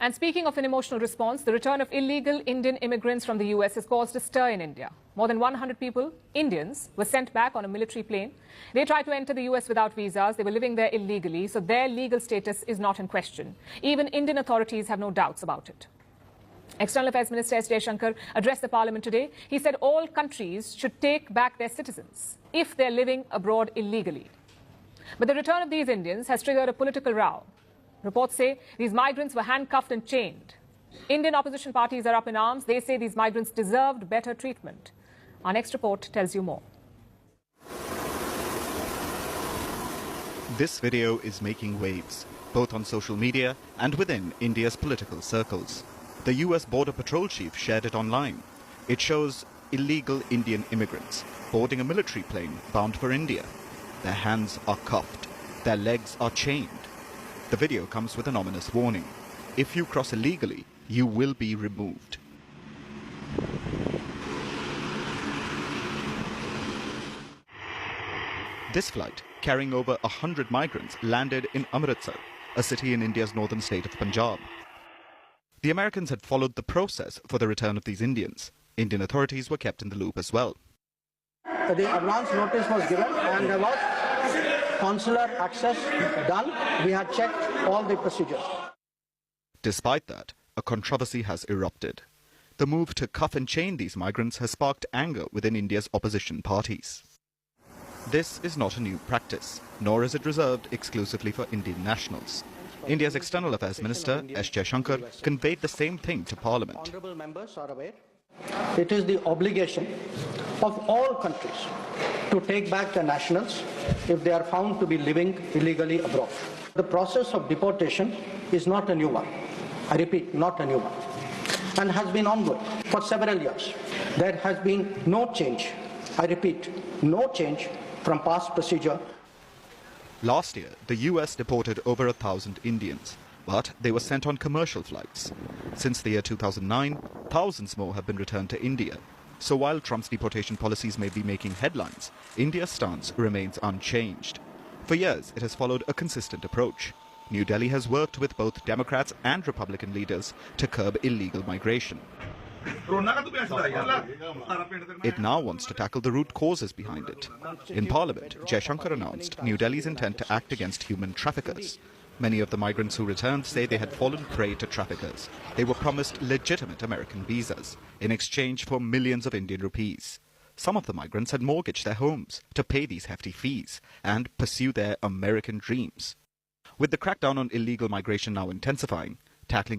And speaking of an emotional response, the return of illegal Indian immigrants from the US has caused a stir in India. More than 100 people, Indians, were sent back on a military plane. They tried to enter the US without visas. They were living there illegally, so their legal status is not in question. Even Indian authorities have no doubts about it. External Affairs Minister S. Jaishankar addressed the parliament today. He said all countries should take back their citizens if they're living abroad illegally. But the return of these Indians has triggered a political row. Reports say these migrants were handcuffed and chained. Indian opposition parties are up in arms. They say these migrants deserved better treatment. Our next report tells you more. This video is making waves, both on social media and within India's political circles. The US Border Patrol chief shared it online. It shows illegal Indian immigrants boarding a military plane bound for India. Their hands are cuffed. Their legs are chained. The video comes with an ominous warning. If you cross illegally, you will be removed. This flight, carrying over 100 migrants, landed in Amritsar, a city in India's northern state of Punjab. The Americans had followed the process for the return of these Indians. Indian authorities were kept in the loop as well. The advance notice was given and there was consular access done. We had checked all the procedures. Despite that, a controversy has erupted. The move to cuff and chain these migrants has sparked anger within India's opposition parties. This is not a new practice, nor is it reserved exclusively for Indian nationals. India's External Affairs Minister S. Jaishankar conveyed the same thing to Parliament. Honourable members are aware. It is the obligation of all countries to take back their nationals if they are found to be living illegally abroad. The process of deportation is not a new one. I repeat, not a new one, and has been ongoing for several years. There has been no change, I repeat, no change from past procedure. Last year, the US deported over 1,000 Indians, but they were sent on commercial flights. Since the year 2009, thousands more have been returned to India. So while Trump's deportation policies may be making headlines, India's stance remains unchanged. For years, it has followed a consistent approach. New Delhi has worked with both Democrats and Republican leaders to curb illegal migration. It now wants to tackle the root causes behind it. In Parliament, Jaishankar announced New Delhi's intent to act against human traffickers. Many of the migrants who returned say they had fallen prey to traffickers. They were promised legitimate American visas in exchange for millions of Indian rupees. Some of the migrants had mortgaged their homes to pay these hefty fees and pursue their American dreams. With the crackdown on illegal migration now intensifying, tackling